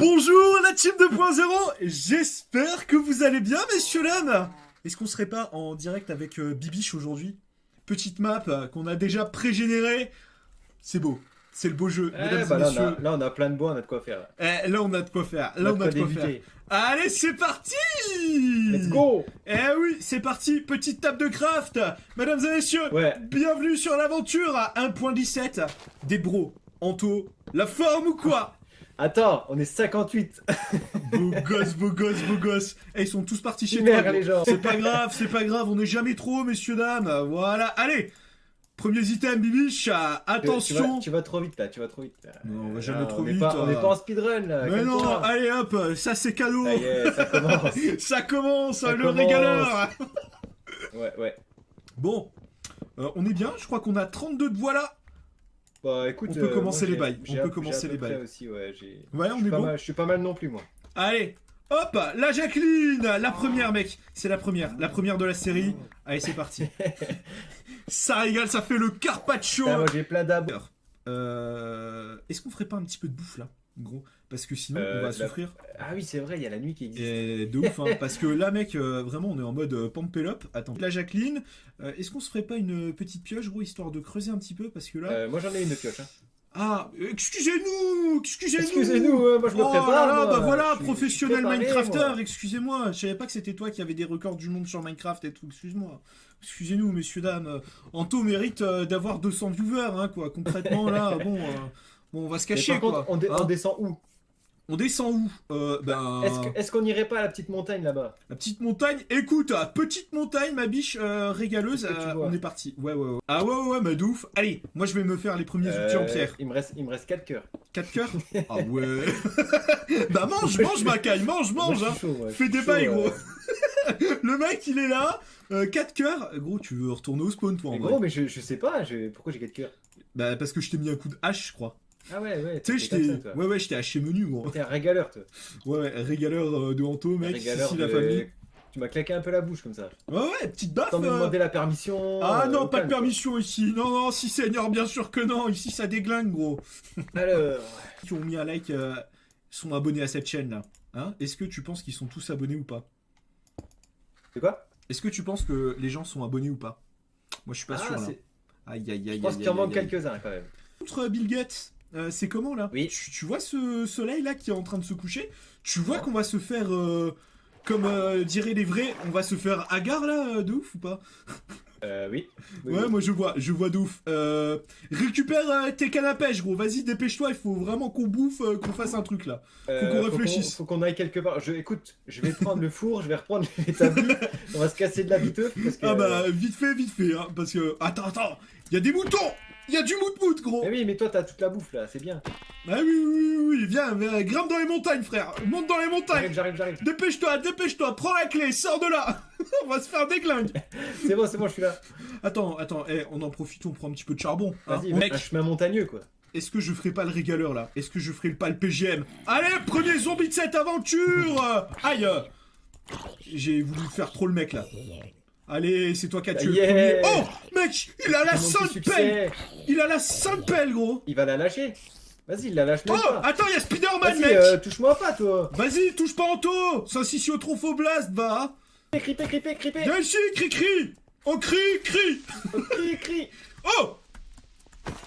Bonjour la team 2.0, j'espère que vous allez bien messieurs dames. Est-ce qu'on serait pas en direct avec Bibiche aujourd'hui? Petite map qu'on a déjà pré-générée. C'est beau, c'est le beau jeu, mesdames et messieurs. Là, on a plein de bois, on a de quoi faire. Là on a de quoi faire, là on a de quoi faire. Allez c'est parti. Let's go. Eh oui, c'est parti, petite table de craft. Mesdames et messieurs, bienvenue sur l'aventure à 1.17. Des bros, Anto, la forme ou quoi? Attends, on est 58. Beau gosse, beau gosse, beau gosse. Eh, ils sont tous partis chez toi. Les gens. C'est pas grave, on n'est jamais trop, messieurs, dames. Voilà, allez. Premiers items, Bibiche. Attention. Tu vas trop vite là, tu vas trop vite. Non, on va jamais trop on vite. On n'est pas en speedrun là. Mais non, toi. allez hop, ça c'est cadeau. Ça y est, ça commence. Ça commence, Ça le commence. régaleur. Ouais. Bon, on est bien, je crois qu'on a 32 de bois là. Bah écoute, on peut commencer les bails. On peut commencer les bails. Aussi, ouais, on est bon. Je suis pas mal non plus moi. Allez, hop, la Jacqueline, la première mec, c'est la première de la série. Allez, c'est parti. Ça régale, ça fait le carpaccio. Moi j'ai plein d'abos. Est-ce qu'on ferait pas un petit peu de bouffe là, gros? Parce que sinon on va souffrir. Ah oui, c'est vrai, il y a la nuit qui existe. Et de ouf, hein, parce que là, mec, vraiment, on est en mode pump-up. Attends, la Jacqueline, est-ce qu'on se ferait pas une petite pioche, gros, histoire de creuser un petit peu? Parce que là. Moi j'en ai une pioche. Hein. Ah, excusez-nous. Moi je me prépare. Là, moi, bah voilà, professionnel préparé, Minecrafter, moi. excusez-moi. Je savais pas que c'était toi qui avais des records du monde sur Minecraft et tout, excuse-moi. Excusez-nous, messieurs, dames. Anto mérite d'avoir 200 viewers, hein, quoi. Concrètement, là, bon, on va se cacher, quoi. On descend où? On descend où? Est-ce qu'on irait pas à la petite montagne là-bas? La petite montagne, écoute, petite montagne, ma biche régaleuse, on est parti. Ouais. Ah ouais, mais de ouf. Allez, moi je vais me faire les premiers outils en pierre. Il me reste 4 cœurs. 4 cœurs? Ah ouais. Bah mange, ma caille, mange, hein. Fais des bails, gros. Le mec, il est là, 4 cœurs. Gros, tu veux retourner au spawn, toi, en vrai. Gros, mais je sais pas, pourquoi j'ai 4 cœurs? Bah, parce que je t'ai mis un coup de hache, je crois. Ah ouais, tu sais, je t'ai haché menu, gros. T'es un régaleur, toi. Ouais, régaleur de Anto, mec, régaleur la famille. Tu m'as claqué un peu la bouche comme ça. Ouais, petite baffe. T'as demandé la permission. Ah non, pas de permission ici. Non, si seigneur, bien sûr que non. Ici, ça déglingue, gros. Alors. Qui ont mis un like sont abonnés à cette chaîne là. Hein? Est-ce que tu penses qu'ils sont tous abonnés ou pas? C'est quoi? Est-ce que tu penses que les gens sont abonnés ou pas? Moi, je suis pas sûr là. Aïe. Je pense qu'il en manque quelques-uns quand même. Contre Bill Gates. C'est comment là? Oui. Tu vois ce soleil là qui est en train de se coucher? Tu vois qu'on va se faire, comme diraient les vrais, on va se faire hagard là, de ouf ou pas? Oui. Ouais, moi je vois de ouf. Récupère tes cannes à pêche, gros. Vas-y, dépêche-toi. Il faut vraiment qu'on bouffe, qu'on fasse un truc là. Faut qu'on réfléchisse. Faut qu'on aille quelque part. Écoute, je vais prendre le four, je vais reprendre l'établi. On va se casser de la biteuf. Ah bah, vite fait, hein. Parce que. Attends. Il y a des moutons! Il y a du mout-mout, gros! Mais oui, mais toi, t'as toute la bouffe là, c'est bien. Ah oui. Viens, grimpe dans les montagnes, frère. Monte dans les montagnes. J'arrive. Dépêche-toi. Prends la clé, sors de là. On va se faire déglingue. C'est bon, je suis là. Attends, on en profite, on prend un petit peu de charbon. Vas-y, mec. Un chemin montagneux, quoi. Est-ce que je ferai pas le régaleur, là? Est-ce que je ferai pas le PGM? Allez, premier zombie de cette aventure. Aïe. J'ai voulu faire trop le mec, là. Allez, c'est toi qui as tué le premier. Oh, mec, il a la sainte pelle. Il a la sainte pelle, gros. Il va la lâcher. Vas-y, il la lâche même pas. Attends, il y a Spider-Man, mec. Touche-moi pas, toi. Vas-y, touche pas Anto. Saint-Sissio Trophoblast, va. Criper. Viens ici, cri. On crie. Crie. Oh.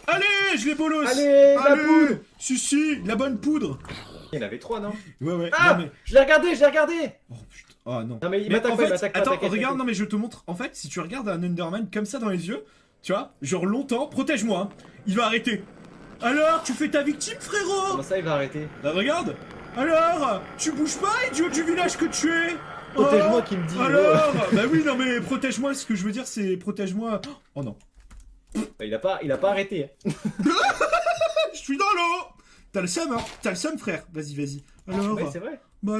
Allez, je les bolos. Allez, la poudre. Si, la bonne poudre. Il y en avait 3, non? Ouais. Ah, non, mais... je l'ai regardé. Oh putain. Ah non. Non mais il m'attaque pas, Attends, regarde, non mais je te montre. En fait, si tu regardes un Enderman comme ça dans les yeux, tu vois, genre longtemps, protège-moi, hein. Il va arrêter. Alors, tu fais ta victime, frérot? Comment ça, il va arrêter? Bah regarde. Alors, tu bouges pas, idiot du village que tu es. Protège-moi qui me dit. Alors, bah oui, non mais protège-moi, ce que je veux dire c'est protège-moi. Oh non. Bah, il a pas arrêté. Je suis dans l'eau. T'as le seum, hein? T'as le seum, frère. Vas-y. Alors. Ouais, c'est vrai. Bah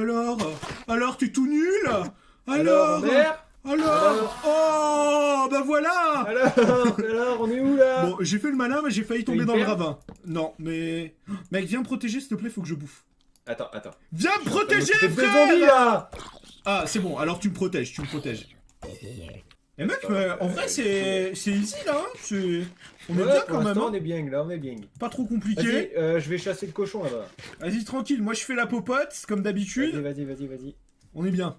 alors t'es tout nul. Alors. Oh, bah voilà. Alors, on est où là? Bon, j'ai fait le malin, mais j'ai failli tomber dans le ravin. Non, mais... Mec, viens me protéger, s'il te plaît, faut que je bouffe. Attends. Viens me protéger, frère. frère. Zombies, là. Ah, c'est bon, alors tu me protèges. Eh mec, en vrai, c'est easy là, hein. On est Ouais, bien pour quand même. l'instant, Hein. on est bien, là, on est bien. Pas trop compliqué. Vas-y, je vais chasser le cochon là-bas. Vas-y, tranquille, moi je fais la popote, comme d'habitude. Vas-y. On est bien.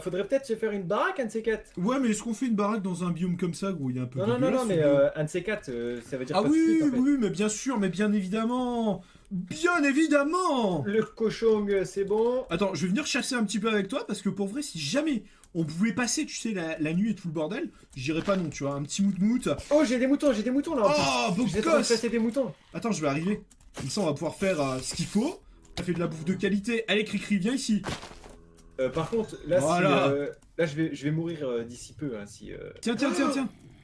Faudrait peut-être se faire une baraque, un de ces quatre. Ouais, mais est-ce qu'on fait une baraque dans un biome comme ça, gros? Il y a un peu Non, dégueulasse, mais ce biome. un de ces quatre, ça veut dire Ah pas de oui, split, en fait. oui, mais bien sûr, mais bien évidemment. Bien évidemment. Le cochon, c'est bon. Attends, je vais venir chasser un petit peu avec toi, parce que pour vrai, si jamais on pouvait passer, tu sais, la nuit et tout le bordel, je dirais pas non, tu vois, un petit mout-mout. Oh, j'ai des moutons là. Oh, beau J'ai train de gosse. chasser des moutons. Attends, je vais arriver. Comme ça, on va pouvoir faire ce qu'il faut. Ça fait de la bouffe de qualité. Allez, Cricri, viens ici. Par contre, là, Voilà. là je vais mourir d'ici peu. Hein, si, Tiens.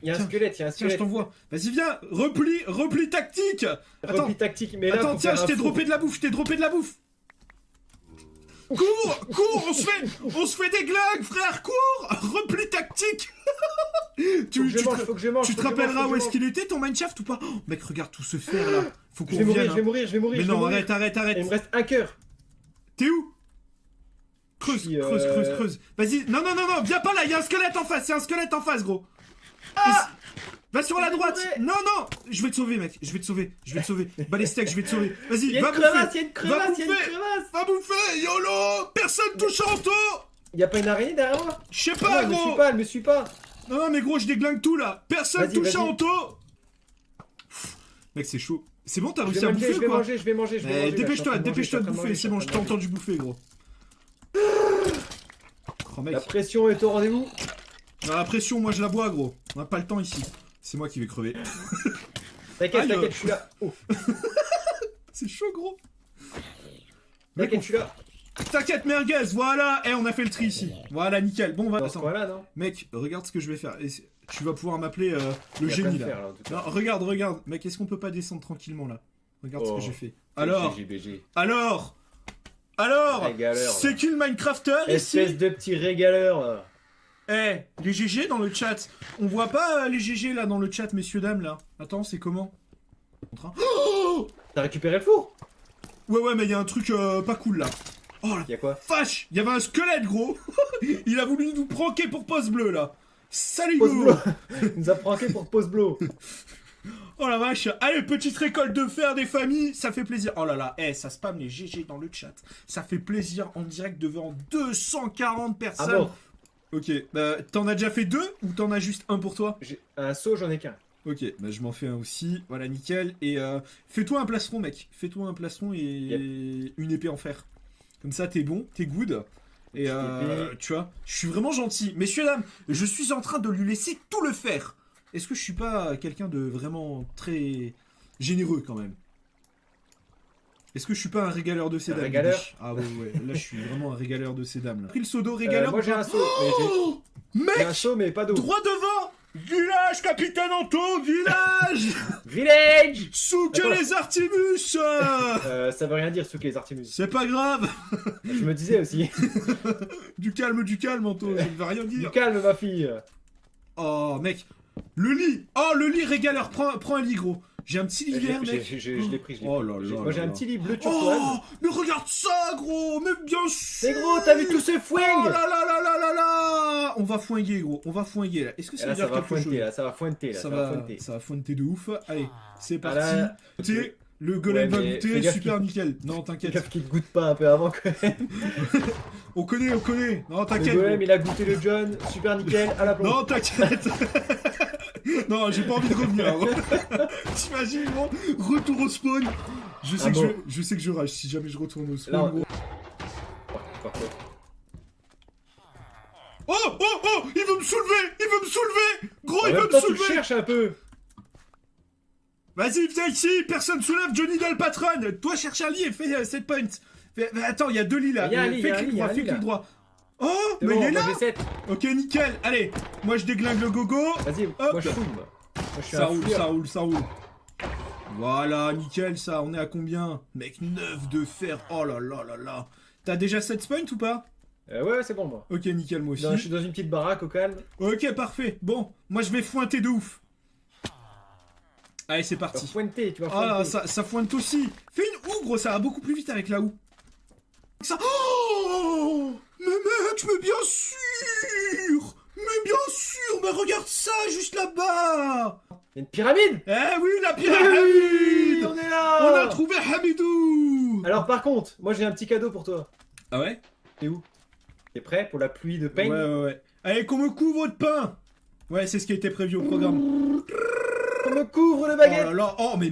Il y a un Tiens. squelette, Tiens, je t'envoie. Vas-y, viens. Repli tactique. Attends, Repli tactique, mais là, attends, faut tiens, faire je t'ai un four. droppé de la bouffe. Cours, on se fait des glagues, frère, cours. Repli tactique. Faut que je mange. Tu te rappelleras où est-ce qu'il était, ton mineshaft ou pas? Oh, mec, regarde tout ce fer là. Faut qu'on Je vais revienne. mourir, je vais mourir. Mais je vais non, mourir. arrête. Il me reste un cœur. T'es où? Creuse. Vas-y, non, viens pas là, il y a un squelette en face, gros. Va sur la droite. Non, je vais te sauver, mec, je vais te sauver. Balestek, je vais te sauver. Il y Vas-y, a va une crevasse, bouffer. il y a une crevasse. Va bouffer, YOLO. Personne touche en taux. Il y a pas une araignée derrière moi? Je sais pas, Elle me gros. suit pas, elle me suit pas. Non, mais gros, je déglingue tout là. Personne Vas-y, touche vas-y. en tôt. Mec, c'est chaud. C'est bon, t'as Je réussi à bouffer vais ou quoi? manger, je vais manger. Dépêche-toi de bouffer, c'est bon, je t'ai entendu bouffer, gros. Oh, mec. La pression est au rendez-vous. Non, la pression, moi je la bois, gros. On n'a pas le temps ici. C'est moi qui vais crever. T'inquiète, Aïe. je suis là. Oh, C'est chaud, gros. t'inquiète, je suis là. T'inquiète, merguez, voilà. On a fait le tri ici. Voilà, nickel. Bon, on va. Dans ce Attends. coin-là, non? Mec, regarde ce que je vais faire. Tu vas pouvoir m'appeler le Il y a plein génie de là. fer, là, en tout cas. Non, regarde. Mec, est-ce qu'on peut pas descendre tranquillement là? Regarde ce Oh. que j'ai fait. Alors, BG. Régaleur, c'est qu'une Minecrafter ici. Espèce de petit régaleur. Les GG dans le chat. On voit pas les GG là dans le chat, messieurs, dames là. Attends, c'est comment? Oh T'as récupéré le four? ouais, mais il y a un truc pas cool là. Oh la Y'a quoi? vache, il y avait un squelette, gros. Il a voulu nous pranker pour pose bleu là. Salut, Pose go. blow. Il nous a pranké pour pose blow. Oh la vache. Allez, petite récolte de fer des familles, ça fait plaisir. Oh là là, ça spam les GG dans le chat. Ça fait plaisir en direct devant 240 personnes. Ah bon? Ok, t'en as déjà fait 2 ou t'en as juste un pour toi? J'ai un seau, j'en ai qu'un. Ok, je m'en fais un aussi, voilà, nickel. Et fais-toi un plastron, mec. Fais-toi un plastron et une épée en fer. Comme ça, t'es bon, t'es good. Et tu vois, je suis vraiment gentil. Messieurs, dames, je suis en train de lui laisser tout le fer. Est-ce que je suis pas quelqu'un de vraiment très généreux quand même? Est-ce que je suis pas un régaleur de ces dames? Régaleur? Bibiche Ah ouais, là je suis vraiment un régaleur de ces dames là. Pris le seau d'eau régaleur? Moi j'ai un seau, mais Oh j'ai un mec, seau, mais pas d'eau. droit devant. Village, capitaine Anto, village. Village! Souke Attends. les Artimus. Ça veut rien dire, sous les Artemus. C'est pas grave. Je me disais aussi. Du calme, Anto, ça ne veut rien Du dire. calme, ma fille. Oh mec, le lit. Oh le lit régaleur, prends un lit gros. J'ai un petit lit vert, mec. Je l'ai pris, je l'ai Oh pris. là là Moi j'ai là un là. petit lit bleu turquoise. Oh, mais regarde ça, gros. Mais bien sûr. Mais gros, t'as vu tout ce Oh fouing? là là là là là là. On va fouinguer, gros. On va fouinguer là. Est-ce que ça veut Là, ça dire va quelque chose? pointer, là, ça va pointer, là, Ça va va, pointer. ça va fointer de ouf. Allez, c'est Ah parti. là, Goûter. Le golem Ouais, va mais goûter, fais gaffe super nickel. Non, t'inquiète. Gaffe qu'il te goûte pas un peu avant quand même. On connaît. Non, Le t'inquiète. golem, gros. il a goûté le John, super nickel, à la plombe. Non, t'inquiète. Non, j'ai pas envie de revenir. Gros. T'imagines, gros, retour au spawn. Je sais, Ah bon. je sais que je rage si jamais je retourne au spawn, Là, gros. Par contre. Oh, il veut me soulever. Gros, En il veut même me temps, tu le soulever. cherches un peu. Vas-y, viens ici, personne soulève Johnny Del Patron. Toi, cherche un lit et fais 7 points. Mais attends, il y a 2 lits là. Il y a un lit, Fais il y a un clic lit, il y a droit, un fais lit, clic là. droit. Oh, C'est mais bon, il est moi, là. j'ai 7. Ok, nickel. Allez, moi je déglingue le gogo. Vas-y, Hop. moi je fouille, moi. Moi je suis Ça un roule, fouilleur. ça roule. Voilà, nickel ça. On est à combien? Mec, 9 de fer. Oh là là là là. T'as déjà 7 points ou pas? Ouais, c'est bon, moi. Ok, nickel, moi aussi. Non, je suis dans une petite baraque au calme. Ok, parfait. Bon, moi je vais fointer de ouf. Allez, c'est Tu vas parti. pointer, tu vas Ah, pointer. ça fointe aussi. Fais une houe, gros, ça va beaucoup plus vite avec la houe. Ça... Oh, mais mec, mais bien sûr. Mais mais bien sûr, mais regarde ça, juste là-bas. Il y a une pyramide. Eh oui, la Oui, pyramide. on est là. On a trouvé Hamidou. Alors par contre, moi j'ai un petit cadeau pour toi. Ah ouais? T'es où? T'es prêt pour la pluie de Ouais, peigne? ouais. Allez, qu'on me couvre de pain. Ouais, c'est ce qui a été prévu au programme. On me couvre de Oh baguette. là là, oh mais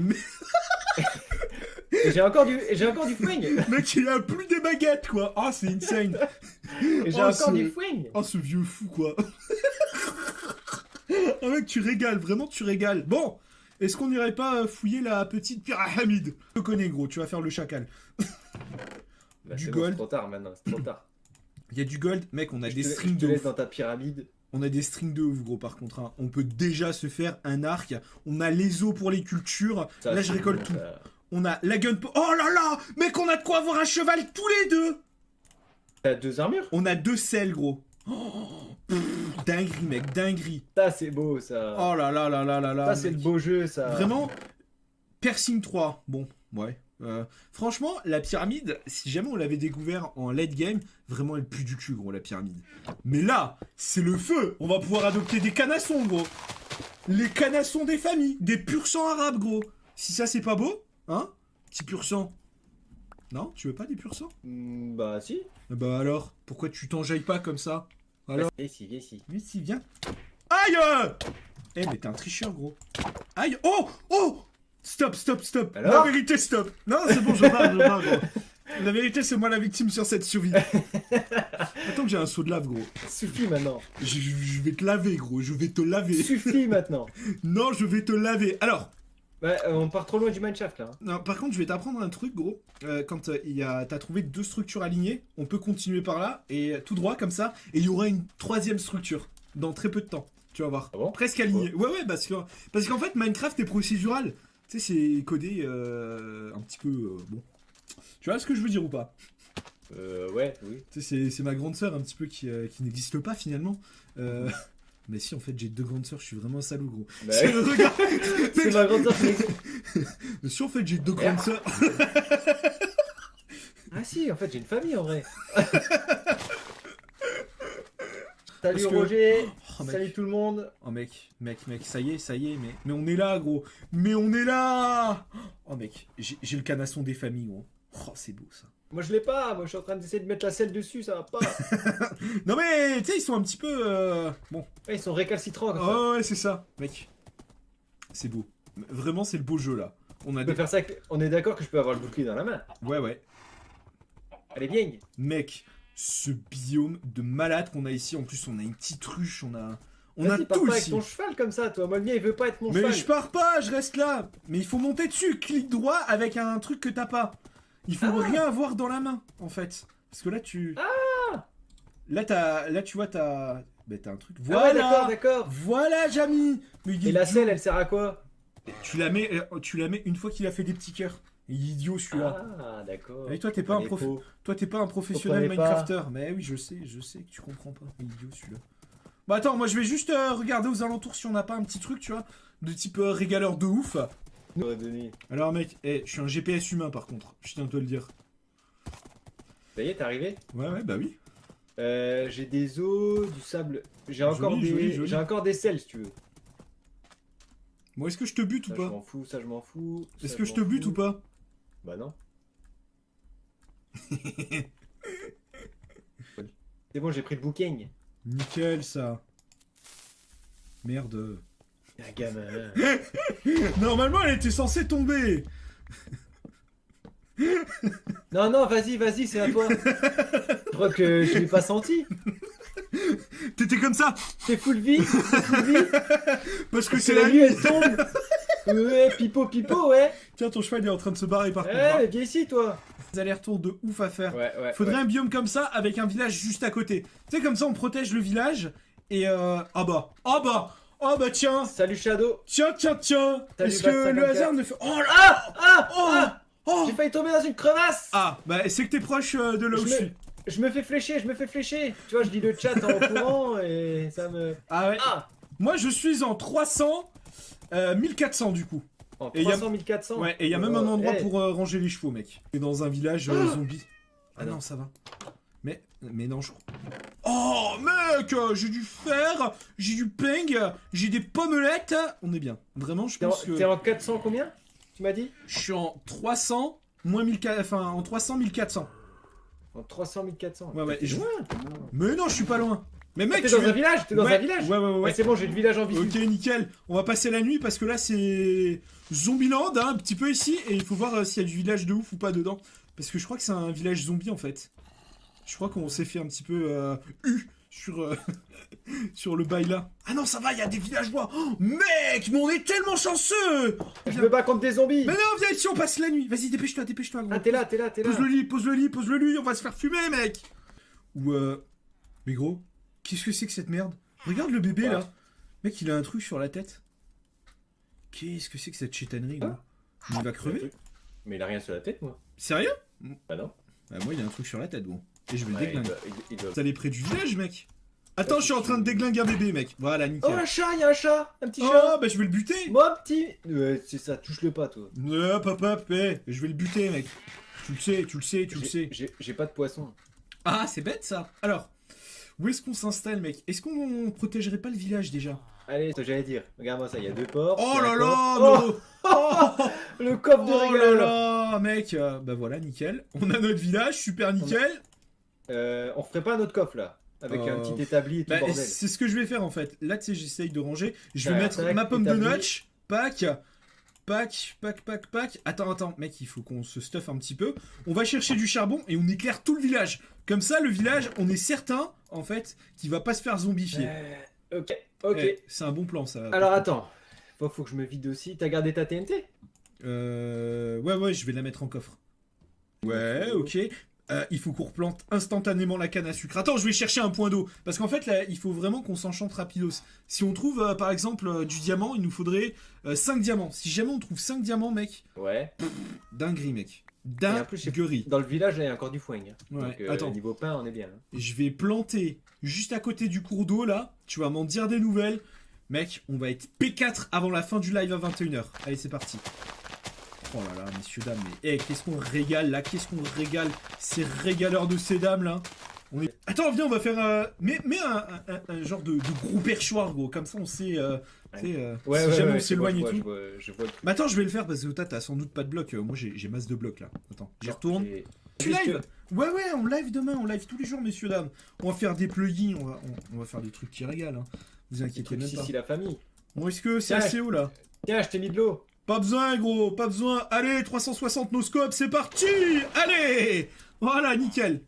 Et j'ai encore du fouing. mec, il a plus des baguettes, quoi. Oh, c'est insane. Et j'ai Oh, encore ce- du fouing. Oh, ce vieux fou, quoi. Ah mec, tu régales, vraiment, tu régales. Bon, est-ce qu'on n'irait pas fouiller la petite pyramide? Je te connais, gros, tu vas faire le chacal. Bah, Du c'est gold. c'est trop tard maintenant, c'est trop tard. Il y a du gold, mec, on a des Je strings te de laisse ouf. dans ta pyramide. On a des strings de ouf, gros, par contre. Hein. On peut déjà se faire un arc. On a les os pour les cultures. Ça, Là, c'est je récolte bon, tout. ça. On a la gun... Oh là là, mec, on a de quoi avoir un cheval tous les deux. T'as 2 armures? On a 2 selles, gros. Oh, dinguerie, mec, dinguerie. Ça c'est beau ça. Oh là là là là là là. Ça c'est le mec. beau jeu ça. Vraiment, Piercing 3. Bon, ouais. Franchement, la pyramide, si jamais on l'avait découvert en late game, vraiment elle pue du cul, gros, la pyramide. Mais là, c'est le feu. On va pouvoir adopter des canassons, gros. Les canassons des familles, des pur sang arabes, gros. Si ça, c'est pas beau, hein, petit pur sang. Non, tu veux pas des pur sang? Bah si. Bah alors, pourquoi tu t'enjailles pas comme ça? Alors, Viens ici, viens ici. mais si, viens. Aïe! Eh, mais t'es un tricheur, gros. Aïe! Oh! Oh! Stop, stop, stop! Alors La vérité, stop! Non, c'est bon, je pars, gros. La vérité, c'est moi la victime sur cette survie. Attends que j'ai un seau de lave, gros. Suffit maintenant. Je vais te laver, gros. Je vais te laver. Suffit maintenant. Non, je vais te laver. Alors, Ouais, on part trop loin du mineshaft là. Hein. non, par contre, je vais t'apprendre un truc, gros. Quand t'as trouvé 2 structures alignées, on peut continuer par là, et tout droit, comme ça, et il y aura une 3e structure, dans très peu de temps. Tu vas voir. Ah bon? Presque alignée. Ouais, parce qu'en fait, Minecraft est procédural. Tu sais, c'est codé un petit peu... bon. Tu vois ce que je veux dire ou pas? Ouais, oui. Tu sais, c'est ma grande sœur un petit peu qui n'existe pas, finalement. Mais si, en fait, j'ai 2 grandes sœurs, je suis vraiment un salaud, gros. Bah, Regarde. c'est ma grande sœur qui m'existe. Mais si, en fait, j'ai 2 grandes sœurs. Ah si, en fait j'ai une famille en vrai. Salut Parce que- Roger, Oh, mec. salut tout le monde. Oh mec, ça y est, mais on est là, gros. Mais on est là. Oh mec, j'ai le canasson des familles, gros. Oh, c'est beau, ça. Moi je l'ai pas, moi je suis en train d'essayer de mettre la selle dessus, ça va pas. Non mais, tu sais, ils sont un petit peu... Bon. Ouais, ils sont récalcitrants comme ça. Oh ouais, c'est ça. Mec, c'est beau. Vraiment, c'est le beau jeu, là. On a On peut des... faire ça, on est d'accord que je peux avoir le bouclier dans la main. Ouais. Allez viens. Mec, ce biome de malade qu'on a ici, en plus, on a une petite ruche, on a Vas-y, pars tout pas avec ici. ton cheval comme ça, toi. Moi le mien il veut pas être mon Mais cheval. je pars pas, je reste là. Mais il faut monter dessus, clic droit avec un truc que t'as pas. Il faut rien avoir dans la main, en fait. Parce que là, tu... Là, tu vois, t'as... Bah, t'as un truc. Ah ouais, Voilà. d'accord. Voilà, Jamy. Mais il est Et la idiot. selle elle sert à quoi? Tu la mets une fois qu'il a fait des petits cœurs. Il est idiot, celui-là. Ah d'accord. Et toi, t'es pas un Allez, faux. Toi, t'es pas un professionnel Comprenez pas. Minecrafter. Mais oui, je sais que tu comprends pas. Il est idiot, celui-là. Bah attends, moi, je vais juste regarder aux alentours si on n'a pas un petit truc, tu vois, de type régaleur de ouf. On aurait donné. Alors mec, je suis un GPS humain par contre, je tiens à te le dire. Ça y est, t'es arrivé? Ouais, bah oui. J'ai des os, du sable. J'ai encore joli. j'ai encore des selles si tu veux. Bon, est-ce que je te bute ou Ça je pas? m'en fous, ça je m'en fous. ça, Est-ce que je te bute ou pas? Bah non. C'est bon, j'ai pris le booking. Nickel ça. Merde. Un gamin. Normalement elle était censée tomber. Non, non, vas-y, c'est à toi. Je crois que je l'ai pas senti. T'étais comme ça T'es full vie, parce que c'est c'est la la nuit, nuit. elle tombe. Ouais, pipo, ouais. Tiens, ton cheval est en train de se barrer par contre. Ouais, mais viens ici, toi. Des allers-retours de ouf à faire. Ouais. Faudrait un biome comme ça avec un village juste à côté. Tu sais, comme ça on protège le village et ah bah tiens. Salut Shadow. Tiens. Salut, Est-ce que Bat le 54. hasard ne fait... Oh là. Oh. J'ai failli tomber dans une crevasse. Ah, bah c'est que t'es proche de là où je suis. Je me fais flécher. Tu vois, je lis le chat en courant et ça me... Ah ouais. Ah. Moi je suis en 300, 1400 du coup. En Et y a- 300, 1400. Ouais, et il y a même un endroit hey. pour ranger les chevaux, mec. Et dans un village zombie. Ah Ah non, non. ça va. Mais non, je... Oh, mec, j'ai du fer, j'ai du peng, j'ai des pommelettes. On est bien. Vraiment, je pense que... T'es en 400 combien? Tu m'as dit? Je suis en 300, moins 1400... Enfin, en 300, 1400. En 300 1400. Ouais, T'es loin. Mais non, je suis pas loin. Mais mec, T'es dans un village? T'es dans un village? Ouais. C'est bon, j'ai le village en visite. Ok, nickel. On va passer la nuit parce que là, c'est Zombieland, hein, un petit peu ici. Et il faut voir s'il y a du village de ouf ou pas dedans. Parce que je crois que c'est un village zombie, en fait. Je crois qu'on s'est fait un petit peu sur, sur le bail là. Ah non, ça va, il y a des villageois. Oh, mec, mais on est tellement chanceux. Je me bats contre des zombies. Mais non, viens ici, on passe la nuit. Vas-y, dépêche-toi, gros. Ah, t'es là. Pose le lit, on va se faire fumer, mec. Ou Mais gros, qu'est-ce que c'est que cette merde? Regarde le bébé, là. Mec, il a un truc sur la tête. Qu'est-ce que c'est que cette chétanerie, gros? Il va crever? Mais il a rien sur la tête, moi. Sérieux? Bah non. Bah moi, il a un truc sur la tête, gros. Et je vais le Ouais, déglinguer. il doit- T'allais près du village, mec. Attends, je suis en train de déglinguer un bébé, mec. Voilà, Oh, nickel. un chat, il y a un chat. Un petit Oh, chat. bah je vais le buter. Moi, petit. Ouais, c'est ça, touche-le pas, toi. Hop, je vais le buter, mec. Tu le sais. J'ai pas de poisson. Ah, c'est bête, ça. Alors, où est-ce qu'on s'installe, mec? Est-ce qu'on protégerait pas le village, déjà? Allez, ce que j'allais dire. Regarde-moi ça, il y a deux portes. Oh il y a là un là, coffre. oh, Le coffre de oh là régal. là, mec. Bah voilà, nickel. On a notre village, super nickel. On ferait pas un autre coffre là? Avec un petit établi et tout Bah, bordel. c'est ce que je vais faire, en fait. Là, tu sais, j'essaye de ranger. Je vais Ouais, mettre tac, ma pomme de établi. notch. Pack. Attends, mec, il faut qu'on se stuff un petit peu. On va chercher du charbon et on éclaire tout le village. Comme ça, le village, on est certain, en fait, qu'il va pas se faire zombifier. Ok. C'est un bon plan, ça. Alors attends. Faut que je me vide aussi. T'as gardé ta TNT? Ouais, je vais la mettre en coffre. Ouais, ok. Il faut qu'on replante instantanément la canne à sucre. Attends, je vais chercher un point d'eau. Parce qu'en fait, là, il faut vraiment qu'on s'enchante rapidos. Si on trouve, par exemple, du diamant, il nous faudrait 5 diamants. Si jamais on trouve 5 diamants, mec, Ouais. dinguerie, mec. Et en plus, Dinguerie. dans le village, là, il y a encore du foin. Ouais, Donc, attends. niveau pain, on est bien. Hein. Je vais planter juste à côté du cours d'eau, là. Tu vas m'en dire des nouvelles. Mec, on va être P4 avant la fin du live à 21h. Allez, c'est parti. Oh là là, messieurs, dames, mais qu'est-ce qu'on régale là? Qu'est-ce qu'on régale? Ces régaleurs de ces dames là. On est... Attends, viens, on va faire mets un genre de gros perchoir, gros. Comme ça, on sait. Si jamais on s'éloigne et tout. Je vois. Mais attends, je vais le faire parce que t'as sans doute pas de blocs. Moi, j'ai masse de blocs là. Attends, j'y retourne. Tu live? Ouais, on live demain, on live tous les jours, messieurs, dames. On va faire des plugins, on va faire des trucs qui régalent. Hein. Vous inquiétez même pas. Si la famille. Bon, est-ce que c'est Tiens. assez haut là? Tiens, je t'ai mis de l'eau. Pas besoin, gros, pas besoin. Allez, 360 no scope, c'est parti. Allez, voilà, nickel.